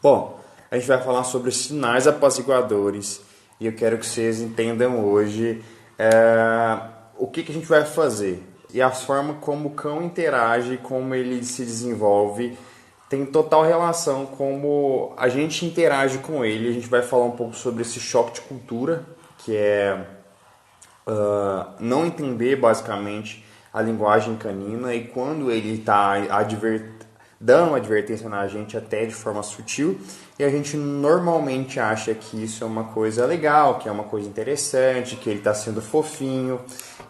Bom, a gente vai falar sobre os sinais apaziguadores e eu quero que vocês entendam hoje o que a gente vai fazer e a forma como o cão interage, como ele se desenvolve, tem total relação como a gente interage com ele. A gente vai falar um pouco sobre esse choque de cultura, que é não entender basicamente a linguagem canina e quando ele está dando uma advertência na gente até de forma sutil e a gente normalmente acha que isso é uma coisa legal, que é uma coisa interessante, que ele está sendo fofinho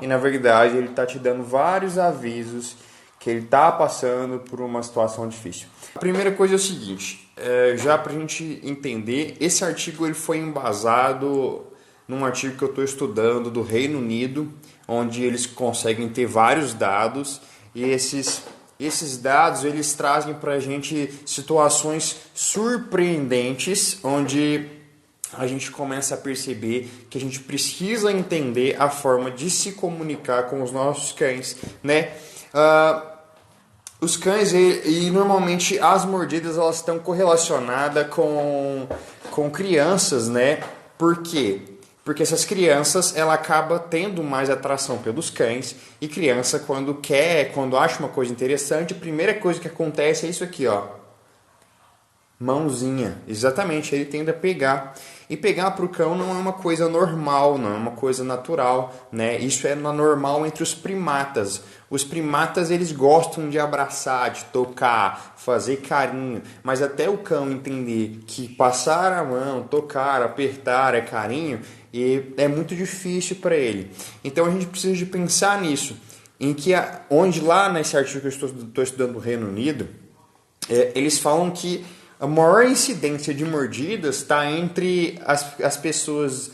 e na verdade ele está te dando vários avisos que ele está passando por uma situação difícil. A primeira coisa é o seguinte, já para a gente entender, esse artigo ele foi embasado num artigo que eu estou estudando do Reino Unido, onde eles conseguem ter vários dados e esses dados eles trazem para a gente situações surpreendentes, onde a gente começa a perceber que a gente precisa entender a forma de se comunicar com os nossos cães, né? Os cães e normalmente as mordidas elas estão correlacionadas com crianças, né? Por quê? Porque essas crianças, ela acaba tendo mais atração pelos cães. E criança, quando acha uma coisa interessante, a primeira coisa que acontece é isso aqui, ó. Mãozinha. Exatamente, ele tende a pegar. E pegar para o cão não é uma coisa normal, não é uma coisa natural, né? Isso é normal entre os primatas. Os primatas, eles gostam de abraçar, de tocar, fazer carinho. Mas até o cão entender que passar a mão, tocar, apertar é carinho, e é muito difícil para ele. Então a gente precisa de pensar nisso. Onde lá nesse artigo que eu estou estudando no Reino Unido, eles falam que a maior incidência de mordidas está entre as pessoas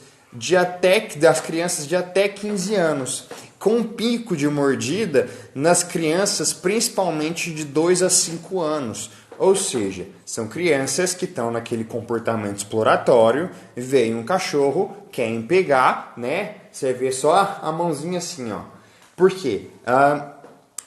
das crianças de até 15 anos, com um pico de mordida nas crianças principalmente de 2 a 5 anos. Ou seja, são crianças que estão naquele comportamento exploratório, vem um cachorro, querem pegar, né? Você vê só a mãozinha assim, ó. Por quê?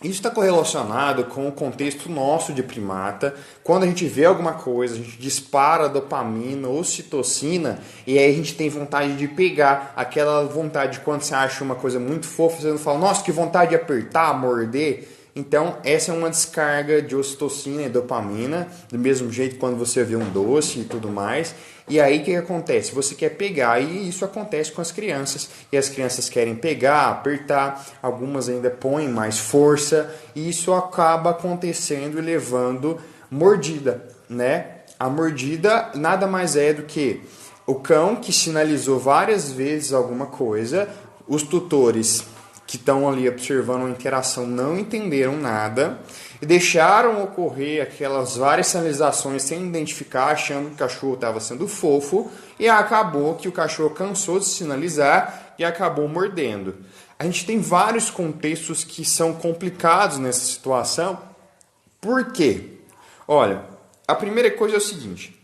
Isso está correlacionado com o contexto nosso de primata. Quando a gente vê alguma coisa, a gente dispara dopamina ou ocitocina e aí a gente tem vontade de pegar. Aquela vontade quando você acha uma coisa muito fofa, você não fala, nossa, que vontade de apertar, morder. Então, essa é uma descarga de ocitocina e dopamina, do mesmo jeito quando você vê um doce e tudo mais. E aí, o que acontece? Você quer pegar, e isso acontece com as crianças. E as crianças querem pegar, apertar, algumas ainda põem mais força, e isso acaba acontecendo e levando mordida, né? A mordida nada mais é do que o cão que sinalizou várias vezes alguma coisa, os tutores que estão ali observando a interação não entenderam nada e deixaram ocorrer aquelas várias sinalizações sem identificar, achando que o cachorro estava sendo fofo e acabou que o cachorro cansou de sinalizar e acabou mordendo. A gente tem vários contextos que são complicados nessa situação. Por quê? Olha, a primeira coisa é o seguinte,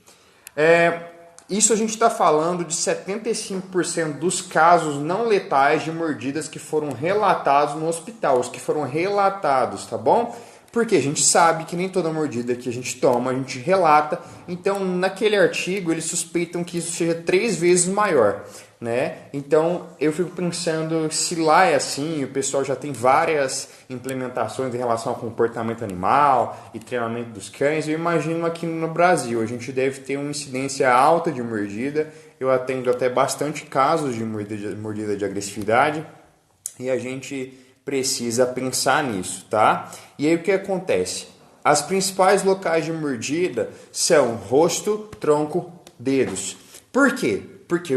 isso a gente está falando de 75% dos casos não letais de mordidas que foram relatados no hospital, os que foram relatados, tá bom? Porque a gente sabe que nem toda mordida que a gente toma, a gente relata. Então, naquele artigo, eles suspeitam que isso seja 3 vezes maior, né? Então, eu fico pensando, se lá é assim, o pessoal já tem várias implementações em relação ao comportamento animal e treinamento dos cães, eu imagino aqui no Brasil, a gente deve ter uma incidência alta de mordida, eu atendo até bastante casos de mordida de agressividade, e a gente precisa pensar nisso, tá? E aí o que acontece? As principais locais de mordida são rosto, tronco, dedos. Por quê? Porque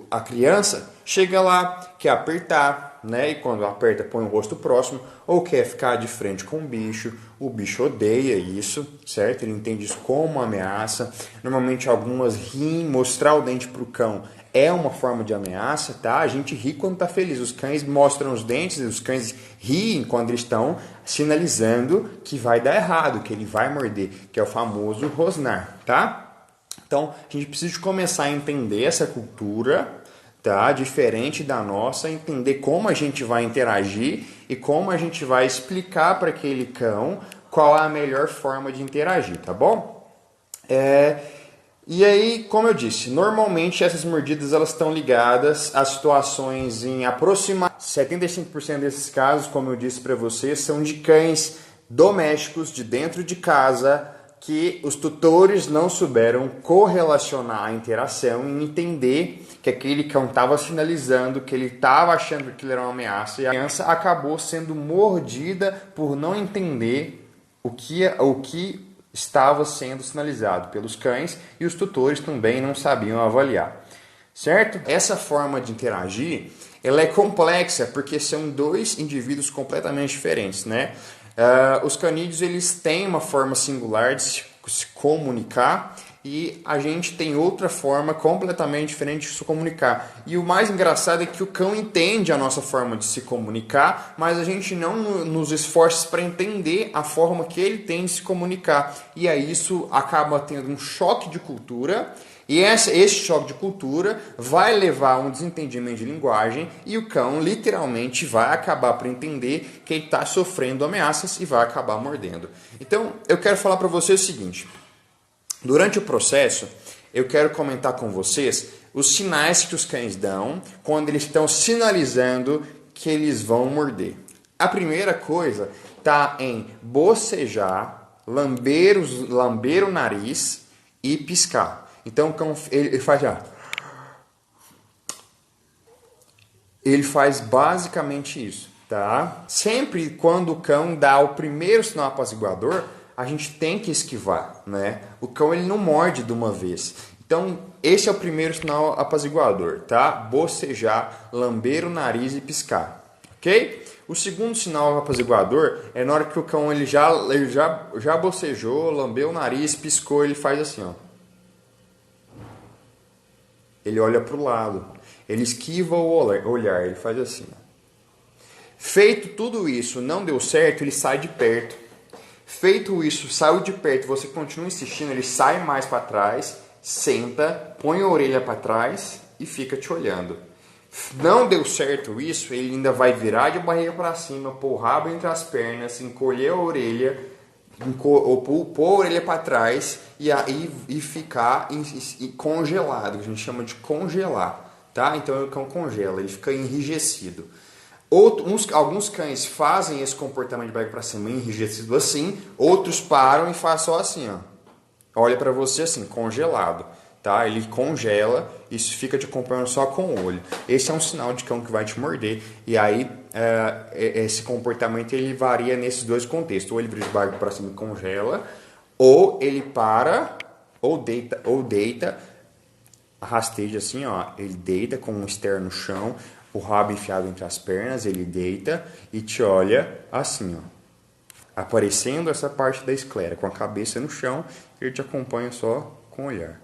a criança chega lá, quer apertar, né? E quando aperta, põe o rosto próximo, ou quer ficar de frente com o bicho odeia isso, certo? Ele entende isso como uma ameaça. Normalmente algumas riem, mostrar o dente para o cão é uma forma de ameaça, tá? A gente ri quando está feliz. Os cães mostram os dentes, os cães riem quando eles estão sinalizando que vai dar errado, que ele vai morder, que é o famoso rosnar, tá? Então, a gente precisa de começar a entender essa cultura, tá? Diferente da nossa, entender como a gente vai interagir e como a gente vai explicar para aquele cão qual é a melhor forma de interagir, tá bom? E aí, como eu disse, normalmente essas mordidas elas estão ligadas a situações em aproximadamente 75% desses casos, como eu disse para vocês, são de cães domésticos de dentro de casa que os tutores não souberam correlacionar a interação e entender que aquele cão estava sinalizando, que ele estava achando que aquilo era uma ameaça e a criança acabou sendo mordida por não entender o que estava sendo sinalizado pelos cães e os tutores também não sabiam avaliar, certo? Essa forma de interagir, ela é complexa porque são dois indivíduos completamente diferentes, né? Os canídeos eles têm uma forma singular de se comunicar e a gente tem outra forma completamente diferente de se comunicar. E o mais engraçado é que o cão entende a nossa forma de se comunicar, mas a gente não nos esforça para entender a forma que ele tem de se comunicar. E aí isso acaba tendo um choque de cultura. E esse choque de cultura vai levar a um desentendimento de linguagem e o cão literalmente vai acabar por entender que ele está sofrendo ameaças e vai acabar mordendo. Então eu quero falar para você o seguinte: durante o processo eu quero comentar com vocês os sinais que os cães dão quando eles estão sinalizando que eles vão morder. A primeira coisa está em bocejar, lamber o nariz e piscar. Então o cão ele faz já. Ele faz basicamente isso, tá? Sempre quando o cão dá o primeiro sinal apaziguador, a gente tem que esquivar, né? O cão ele não morde de uma vez. Então esse é o primeiro sinal apaziguador, tá? Bocejar, lamber o nariz e piscar, ok? O segundo sinal apaziguador é na hora que o cão ele já bocejou, lambeu o nariz, piscou, ele faz assim, ó. Ele olha para o lado, ele esquiva o olhar, ele faz assim. Feito tudo isso, não deu certo, ele sai de perto. Feito isso, saiu de perto, você continua insistindo, ele sai mais para trás, senta, põe a orelha para trás e fica te olhando. Não deu certo isso, ele ainda vai virar de barriga para cima, pôr o rabo entre as pernas, encolher a orelha, ou pôr a orelha para trás e ficar congelado, que a gente chama de congelar, tá? Então o cão congela, ele fica enrijecido. Alguns cães fazem esse comportamento de barriga para cima enrijecido assim, outros param e fazem só assim, ó. Olha para você assim, congelado, tá? Ele congela e fica te acompanhando só com o olho. Esse é um sinal de cão que vai te morder. E aí esse comportamento ele varia nesses dois contextos. Ou ele vira de barriga para cima e congela, ou ele para, ou deita, rasteja assim, ó. Ele deita com o externo no chão, o rabo enfiado entre as pernas, ele deita e te olha assim, ó. Aparecendo essa parte da esclera, com a cabeça no chão, ele te acompanha só com o olhar.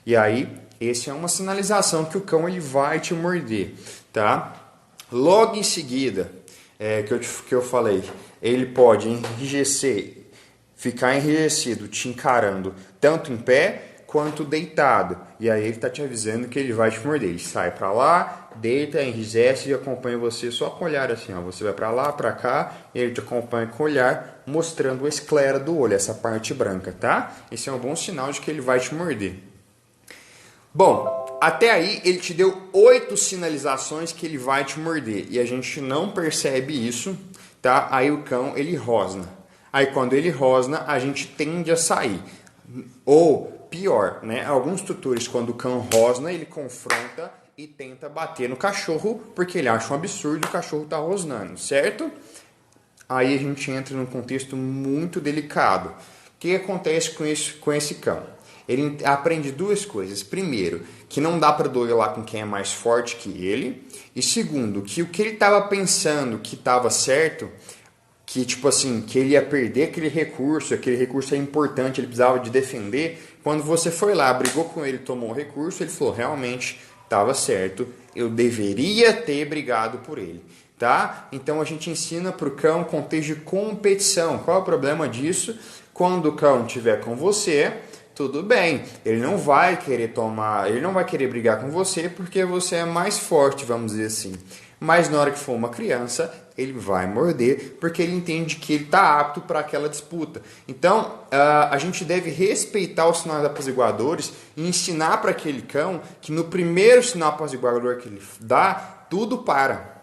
E aí, essa é uma sinalização que o cão ele vai te morder, tá? Logo em seguida, que eu falei, ele pode enrijecer, ficar enrijecido, te encarando, tanto em pé quanto deitado. E aí ele está te avisando que ele vai te morder. Ele sai para lá, deita, enrijece e acompanha você só com o olhar assim, ó. Você vai para lá, para cá, e ele te acompanha com o olhar, mostrando a esclera do olho, essa parte branca, tá? Esse é um bom sinal de que ele vai te morder. Bom, até aí ele te deu 8 sinalizações que ele vai te morder e a gente não percebe isso, tá? Aí o cão ele rosna. Aí quando ele rosna, a gente tende a sair. Ou pior, né? Alguns tutores quando o cão rosna, ele confronta e tenta bater no cachorro porque ele acha um absurdo o cachorro tá rosnando, certo? Aí a gente entra num contexto muito delicado. O que acontece com esse cão? Ele aprende duas coisas. Primeiro, que não dá para duelar com quem é mais forte que ele. E segundo, que o que ele estava pensando que estava certo, que tipo assim, que ele ia perder aquele recurso é importante, ele precisava de defender. Quando você foi lá, brigou com ele, tomou o recurso, ele falou, realmente estava certo, eu deveria ter brigado por ele. Tá? Então a gente ensina para o cão contexto de competição. Qual é o problema disso? Quando o cão estiver com você, tudo bem, ele não vai querer brigar com você porque você é mais forte, vamos dizer assim. Mas na hora que for uma criança, ele vai morder, porque ele entende que ele está apto para aquela disputa. Então, a gente deve respeitar os sinais apaziguadores e ensinar para aquele cão que no primeiro sinal apaziguador que ele dá, tudo para.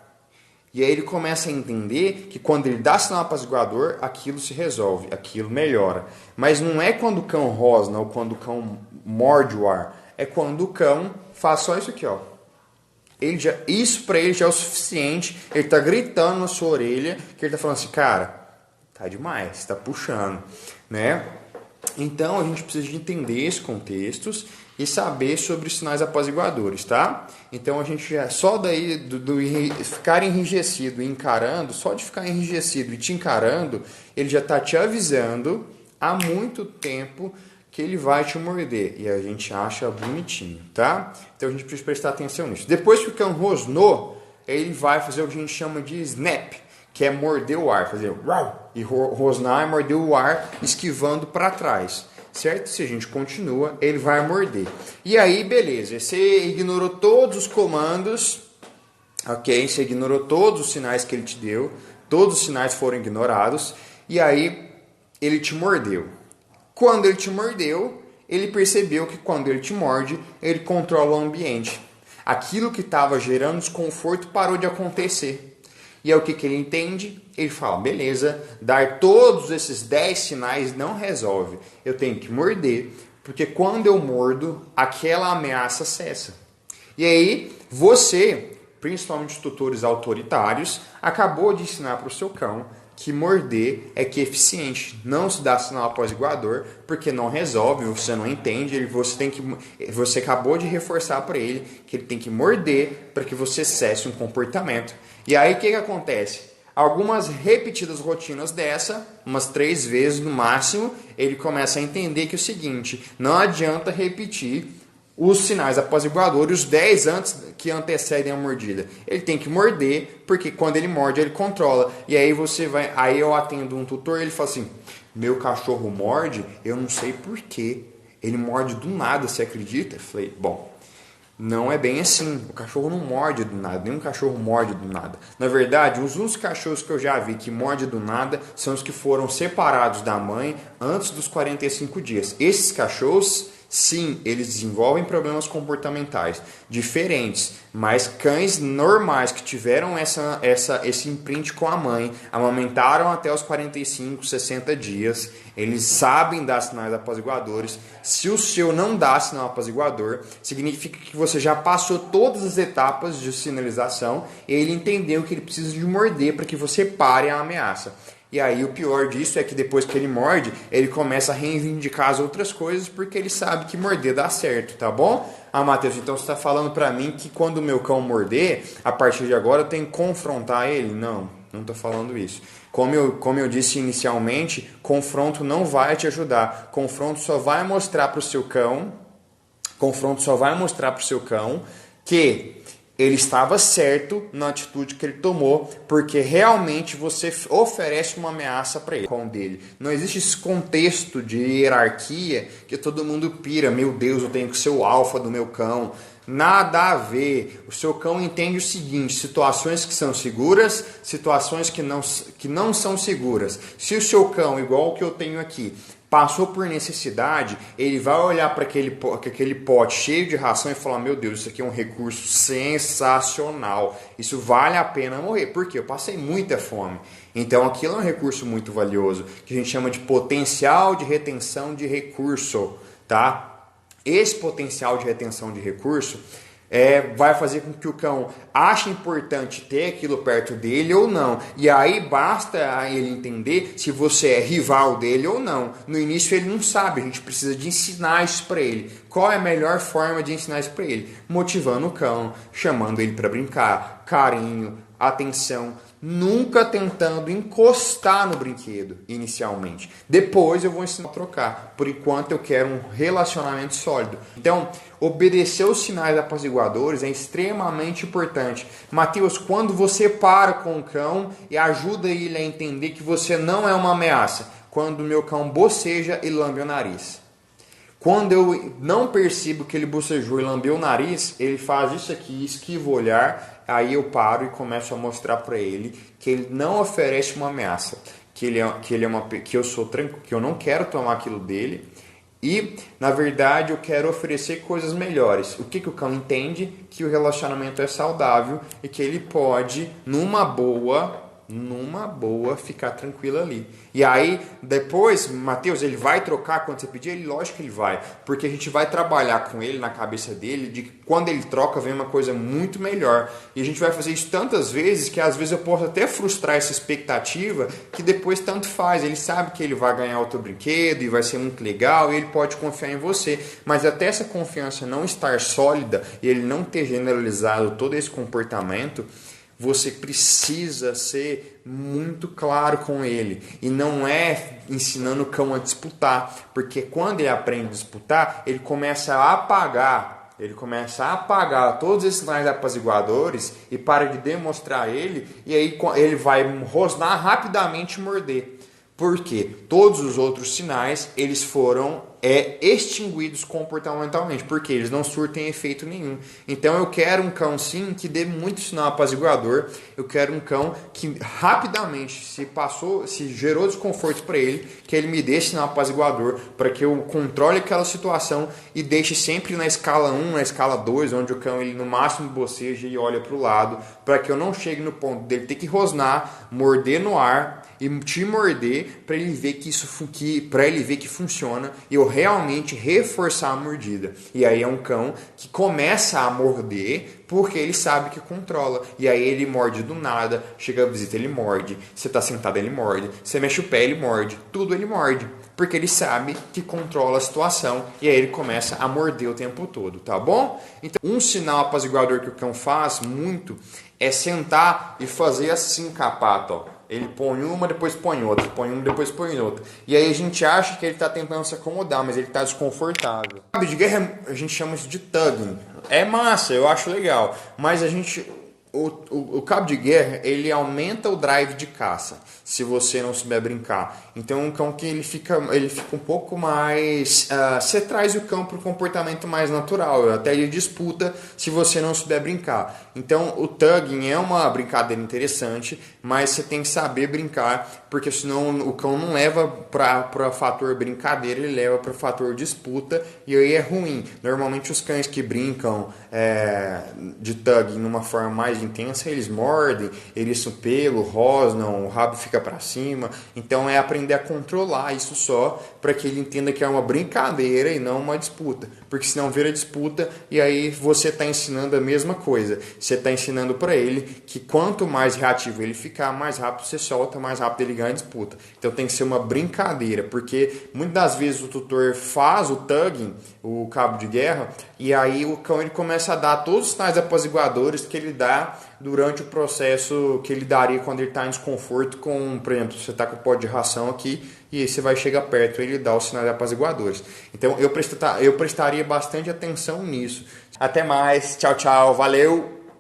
E aí ele começa a entender que quando ele dá sinal apaziguador, aquilo se resolve, aquilo melhora. Mas não é quando o cão rosna ou quando o cão morde o ar. É quando o cão faz só isso aqui, ó. Isso para ele já é o suficiente. Ele está gritando na sua orelha, que ele está falando assim, cara, tá demais, está puxando, né? Então a gente precisa de entender esses contextos e saber sobre os sinais apaziguadores, tá? Então a gente já só daí do ficar enrijecido e encarando, só de ficar enrijecido e te encarando, ele já está te avisando há muito tempo que ele vai te morder. E a gente acha bonitinho, tá? Então a gente precisa prestar atenção nisso. Depois que o cão rosnou, ele vai fazer o que a gente chama de snap, que é morder o ar, fazer rau, e rosnar é morder o ar esquivando para trás, certo? Se a gente continua, ele vai morder. E aí, beleza, você ignorou todos os comandos, ok? Você ignorou todos os sinais que ele te deu, todos os sinais foram ignorados, e aí ele te mordeu. Quando ele te mordeu, ele percebeu que quando ele te morde, ele controla o ambiente. Aquilo que estava gerando desconforto parou de acontecer. E é o que ele entende? Ele fala, beleza, dar todos esses 10 sinais não resolve. Eu tenho que morder, porque quando eu mordo, aquela ameaça cessa. E aí, você, principalmente os tutores autoritários, acabou de ensinar para o seu cão que morder é que é eficiente. Não se dá sinal apaziguador, porque não resolve, você não entende, você acabou de reforçar para ele que ele tem que morder para que você cesse um comportamento. E aí o que acontece? Algumas repetidas rotinas dessa, umas 3 vezes no máximo, ele começa a entender que é o seguinte, não adianta repetir os sinais apaziguadores, os 10 antes que antecedem a mordida. Ele tem que morder, porque quando ele morde, ele controla. E aí aí eu atendo um tutor, ele fala assim, meu cachorro morde, eu não sei porquê. Ele morde do nada, você acredita? Eu falei, bom, não é bem assim. O cachorro não morde do nada, nenhum cachorro morde do nada. Na verdade, os únicos cachorros que eu já vi que morde do nada são os que foram separados da mãe antes dos 45 dias. Esses cachorros, sim, eles desenvolvem problemas comportamentais diferentes, mas cães normais que tiveram esse imprint com a mãe, amamentaram até os 45, 60 dias, eles sabem dar sinais apaziguadores. Se o seu não dá sinal apaziguador, significa que você já passou todas as etapas de sinalização e ele entendeu que ele precisa de morder para que você pare a ameaça. E aí o pior disso é que depois que ele morde, ele começa a reivindicar as outras coisas porque ele sabe que morder dá certo, tá bom? Ah, Matheus, então você está falando para mim que quando o meu cão morder, a partir de agora eu tenho que confrontar ele? Não estou falando isso. Como eu disse inicialmente, confronto não vai te ajudar. Confronto só vai mostrar para o seu cão que ele estava certo na atitude que ele tomou, porque realmente você oferece uma ameaça para ele, com dele. Não existe esse contexto de hierarquia que todo mundo pira. Meu Deus, eu tenho que ser o alfa do meu cão. Nada a ver. O seu cão entende o seguinte, situações que são seguras, situações que não são seguras. Se o seu cão, igual o que eu tenho aqui, passou por necessidade, ele vai olhar para aquele pote cheio de ração e falar, meu Deus, isso aqui é um recurso sensacional, isso vale a pena morrer, porque eu passei muita fome. Então aquilo é um recurso muito valioso, que a gente chama de potencial de retenção de recurso, tá? Esse potencial de retenção de recurso vai fazer com que o cão ache importante ter aquilo perto dele ou não. E aí basta ele entender se você é rival dele ou não. No início ele não sabe, a gente precisa de ensinar isso para ele. Qual é a melhor forma de ensinar isso para ele? Motivando o cão, chamando ele para brincar, carinho, atenção, nunca tentando encostar no brinquedo inicialmente. Depois eu vou ensinar a trocar. Por enquanto eu quero um relacionamento sólido. Então, obedecer os sinais apaziguadores é extremamente importante. Matheus, quando você para com o cão e ajuda ele a entender que você não é uma ameaça, quando o meu cão boceja e lambe o nariz. Quando eu não percebo que ele bocejou e lambeu o nariz, ele faz isso aqui, esquiva o olhar, aí eu paro e começo a mostrar para ele que ele não oferece uma ameaça, que eu não quero tomar aquilo dele e, na verdade, eu quero oferecer coisas melhores. O que o cão entende? Que o relacionamento é saudável e que ele pode, numa boa, ficar tranquilo ali. E aí, depois, Matheus, ele vai trocar quando você pedir? Ele, lógico que ele vai. Porque a gente vai trabalhar com ele, na cabeça dele, de que quando ele troca, vem uma coisa muito melhor. E a gente vai fazer isso tantas vezes, que às vezes eu posso até frustrar essa expectativa, que depois tanto faz. Ele sabe que ele vai ganhar outro brinquedo e vai ser muito legal, e ele pode confiar em você. Mas até essa confiança não estar sólida, e ele não ter generalizado todo esse comportamento, você precisa ser muito claro com ele. E não é ensinando o cão a disputar. Porque quando ele aprende a disputar, ele começa a apagar. Ele começa a apagar todos esses sinais apaziguadores e para de demonstrar ele. E aí ele vai rosnar rapidamente e morder. Porque todos os outros sinais eles foram extinguidos comportamentalmente, porque eles não surtem efeito nenhum. Então eu quero um cão sim que dê muito sinal apaziguador. Eu quero um cão que rapidamente, se gerou desconforto para ele, que ele me dê sinal apaziguador, para que eu controle aquela situação e deixe sempre na escala 1, na escala 2, onde o cão ele no máximo boceja e olha para o lado, para que eu não chegue no ponto dele ter que rosnar, morder no ar e te morder para ele ver que funciona e eu realmente reforçar a mordida. E aí é um cão que começa a morder porque ele sabe que controla. E aí ele morde do nada, chega a visita, ele morde. Você está sentado, ele morde. Você mexe o pé, ele morde. Tudo ele morde. Porque ele sabe que controla a situação. E aí ele começa a morder o tempo todo, tá bom? Então, um sinal apaziguador que o cão faz muito é sentar e fazer assim, capato, ó. Ele põe uma, depois põe outra, põe uma, depois põe outra. E aí a gente acha que ele está tentando se acomodar, mas ele está desconfortável. Cabo de guerra, a gente chama isso de tugging. É massa, eu acho legal. Mas o cabo de guerra, ele aumenta o drive de caça, se você não souber brincar. Então, um cão que ele fica um pouco mais... você traz o cão para o comportamento mais natural, até de disputa, se você não souber brincar. Então, o tugging é uma brincadeira interessante, mas você tem que saber brincar, porque senão o cão não leva para fator brincadeira, ele leva para fator disputa, e aí é ruim. Normalmente, os cães que brincam de tugging numa forma mais intensa, eles mordem, eriçam o pelo, rosnam, o rabo fica para cima. Então é aprender a controlar isso só, para que ele entenda que é uma brincadeira e não uma disputa, porque senão vira disputa e aí você está ensinando a mesma coisa. Você está ensinando para ele que quanto mais reativo ele ficar, mais rápido você solta, mais rápido ele ganha a disputa. Então tem que ser uma brincadeira, porque muitas das vezes o tutor faz o tugging, o cabo de guerra, e aí o cão ele começa a dar todos os sinais apaziguadores que ele dá durante o processo que ele daria quando ele está em desconforto com, por exemplo, você está com o pote de ração aqui e aí você vai chegar perto e ele dá os sinais apaziguadores. Então eu prestaria bastante atenção nisso. Até mais, tchau, tchau, valeu!